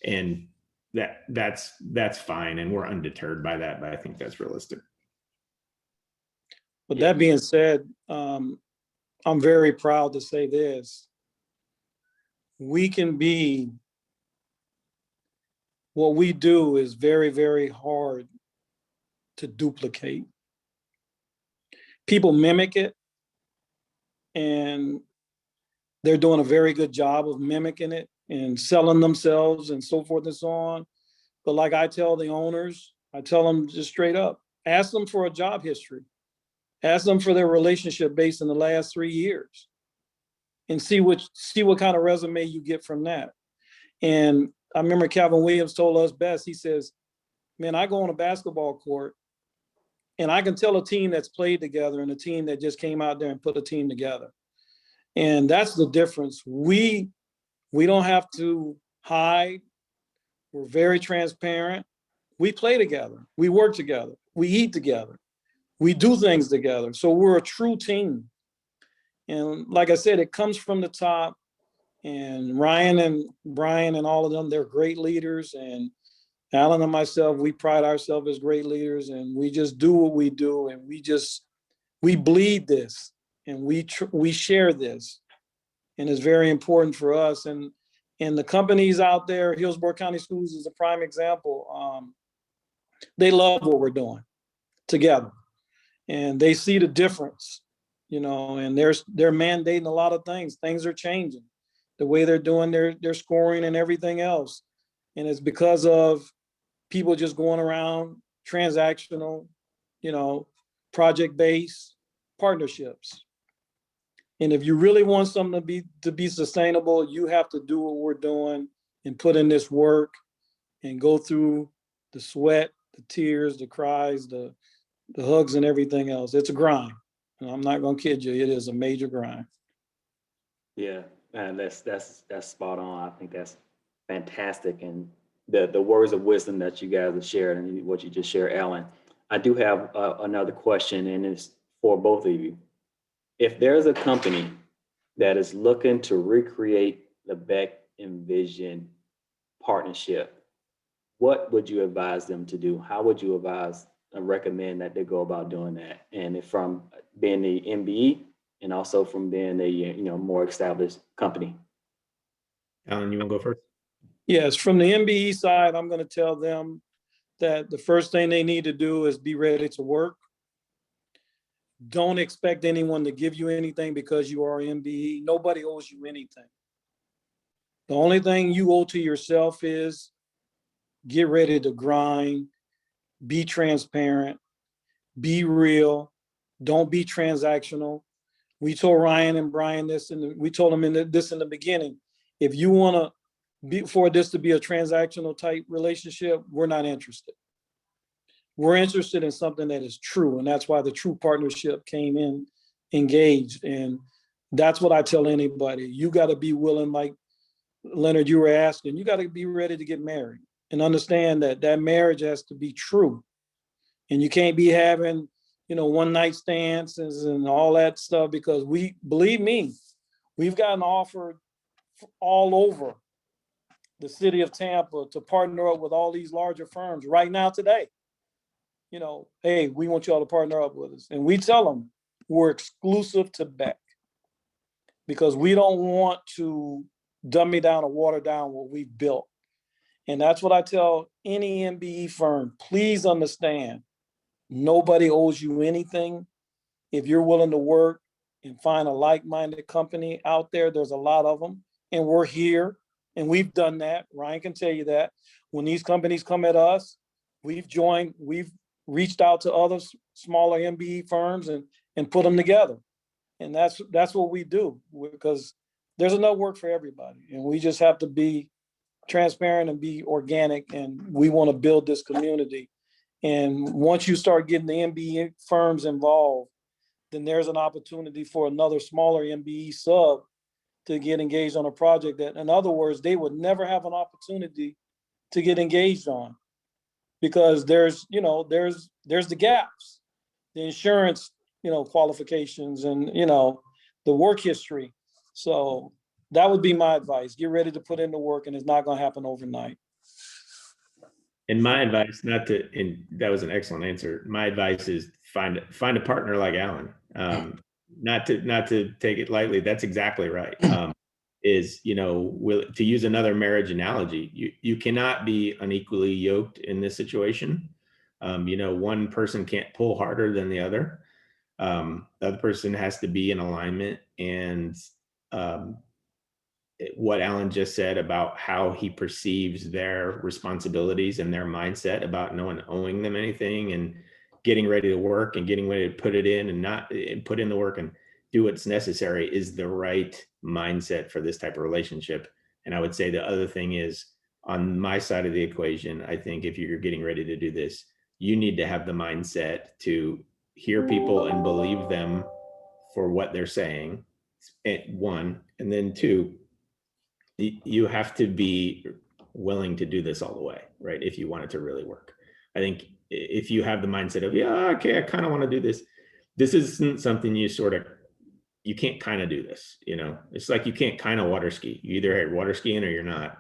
[SPEAKER 5] and that's fine. And we're undeterred by that, but I think that's realistic.
[SPEAKER 4] With that being said, I'm very proud to say this. We can be, what we do is very, very hard to duplicate. People mimic it, and they're doing a very good job of mimicking it and selling themselves and so forth and so on. But like I tell the owners, I tell them just straight up, ask them for a job history. Ask them for their relationship based in the last 3 years and see what kind of resume you get from that. And I remember Calvin Williams told us best, he says, man, I go on a basketball court and I can tell a team that's played together and a team that just came out there and put a team together. And that's the difference. We don't have to hide. We're very transparent. We play together. We work together. We eat together. We do things together. So we're a true team. And like I said, it comes from the top. And Ryan and Brian and all of them, they're great leaders. And Alan and myself, we pride ourselves as great leaders, and we just do what we do. And we bleed this and we share this. And it's very important for us. And the companies out there, Hillsborough County Schools is a prime example. They love what we're doing together. And they see the difference, you know, and they're mandating a lot of things. Things are changing, the way they're doing their scoring and everything else. And it's because of people just going around transactional, you know, project-based partnerships. And if you really want something to be sustainable, you have to do what we're doing and put in this work and go through the sweat, the tears, the cries, the hugs and everything else. It's a grind. And I'm not gonna kid you, it is a major grind.
[SPEAKER 2] Yeah, and that's spot on. I think that's fantastic. And the words of wisdom that you guys have shared and what you just shared, Alan. I do have another question, and it's for both of you. If there's a company that is looking to recreate the Beck Envision partnership, what would you advise them to do? How would you advise and recommend that they go about doing that? And if from being the MBE and also from being a more established company.
[SPEAKER 5] Alan, you want to go first?
[SPEAKER 4] Yes, from the MBE side, I'm gonna tell them that the first thing they need to do is be ready to work. Don't expect anyone to give you anything because you are MBE. Nobody owes you anything. The only thing you owe to yourself is get ready to grind, be transparent, be real, don't be transactional. We told Ryan and Brian this, and we told them this in the beginning. If you want for this to be a transactional type relationship, we're not interested. We're interested in something that is true, and that's why the true partnership came in engaged. And that's what I tell anybody. You got to be willing, like Leonard, you were asking, you got to be ready to get married and understand that that marriage has to be true. And you can't be having, one night stands and all that stuff, because believe me, we've gotten offered all over the city of Tampa to partner up with all these larger firms right now today. Hey, we want y'all to partner up with us. And we tell them we're exclusive to Beck because we don't want to dummy down or water down what we've built. And that's what I tell any MBE firm. Please understand, nobody owes you anything. If you're willing to work and find a like-minded company out there, there's a lot of them. And we're here and we've done that. Ryan can tell you that. When these companies come at us, we've reached out to other smaller MBE firms and put them together. And that's what we do, because there's enough work for everybody. And we just have to be transparent and be organic. And we want to build this community. And once you start getting the MBE firms involved, then there's an opportunity for another smaller MBE sub to get engaged on a project that, in other words, they would never have an opportunity to get engaged on. Because there's the gaps, the insurance, qualifications and, the work history. So that would be my advice. Get ready to put in the work, and it's not going to happen overnight.
[SPEAKER 5] And my advice, and that was an excellent answer. My advice is find a partner like Alan. Not to take it lightly. That's exactly right. To use another marriage analogy, you cannot be unequally yoked in this situation. One person can't pull harder than the other. The other person has to be in alignment, and what Alan just said about how he perceives their responsibilities and their mindset about no one owing them anything and getting ready to work and getting ready to put it in and not put in the work and do what's necessary is the right mindset for this type of relationship. And I would say the other thing is, on my side of the equation, I think if you're getting ready to do this, you need to have the mindset to hear people and believe them for what they're saying, one, and then two, you have to be willing to do this all the way, right? If you want it to really work. I think if you have the mindset of, yeah, okay, I kind of want to do this, this isn't something you can't kind of do this, it's like you can't kind of water ski. You either are water skiing or you're not.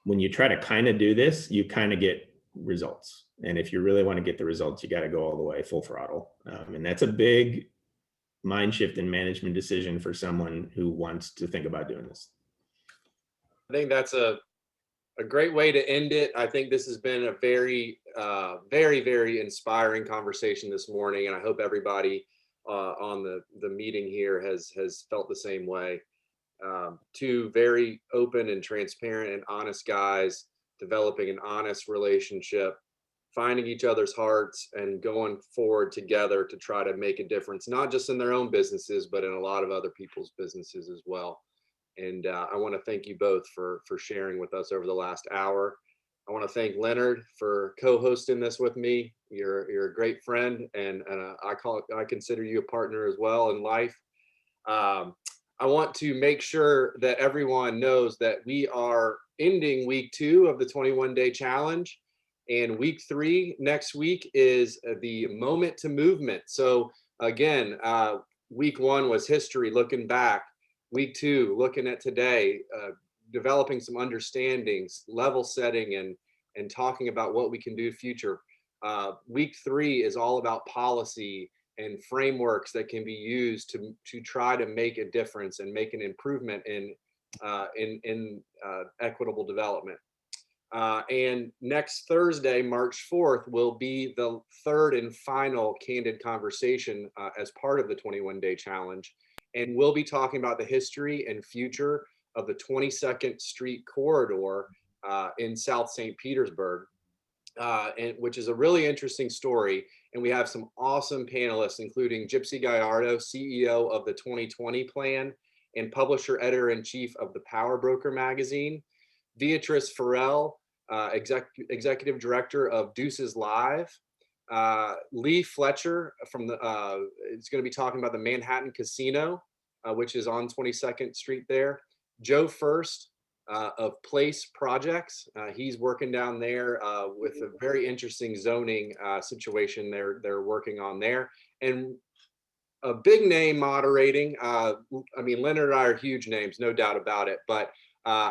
[SPEAKER 5] When you try to kind of do this, you kind of get results. And if you really want to get the results, you got to go all the way full throttle. And that's a big mind shift and management decision for someone who wants to think about doing this.
[SPEAKER 1] I think that's a great way to end it. I think this has been a very, very inspiring conversation this morning, and I hope everybody on the meeting here has felt the same way. Two very open and transparent and honest guys developing an honest relationship, finding each other's hearts and going forward together to try to make a difference, not just in their own businesses, but in a lot of other people's businesses as well. And I want to thank you both for sharing with us over the last hour. I want to thank Leonard for co-hosting this with me. You're a great friend, and I consider you a partner as well in life. I want to make sure that everyone knows that we are ending week 2 of the 21-day challenge, and week 3 next week is the moment to movement. So again, week 1 was history, looking back. Week 2, looking at today, developing some understandings, level setting, and talking about what we can do future. Week 3 is all about policy and frameworks that can be used to try to make a difference and make an improvement in equitable development. And next Thursday, March 4th, will be the 3rd and final candid conversation as part of the 21-day challenge. And we'll be talking about the history and future of the 22nd Street corridor in South St. Petersburg, and which is a really interesting story. And we have some awesome panelists, including Gypsy Gallardo, CEO of the 2020 Plan and publisher, editor-in-chief of the Power Broker magazine, Beatrice Farrell, executive director of Deuces Live, Lee Fletcher is going to be talking about the Manhattan Casino, which is on 22nd Street there. Joe First of Place Projects. He's working down there with a very interesting zoning situation they're working on there. And a big name moderating. I mean, Leonard and I are huge names, no doubt about it, but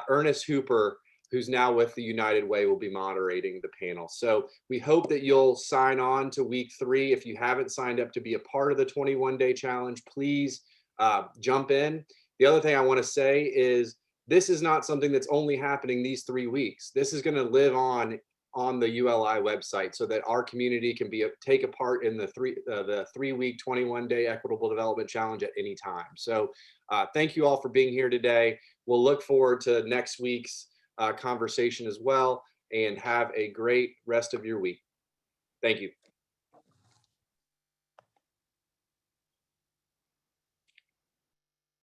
[SPEAKER 1] Ernest Hooper, who's now with the United Way, will be moderating the panel. So we hope that you'll sign on to week 3. If you haven't signed up to be a part of the 21-day challenge, please jump in. The other thing I want to say is this is not something that's only happening these 3 weeks. This is going to live on the ULI website so that our community can take a part in the 3-week 21-day equitable development challenge at any time. So thank you all for being here today. We'll look forward to next week's conversation as well, and have a great rest of your week. Thank you.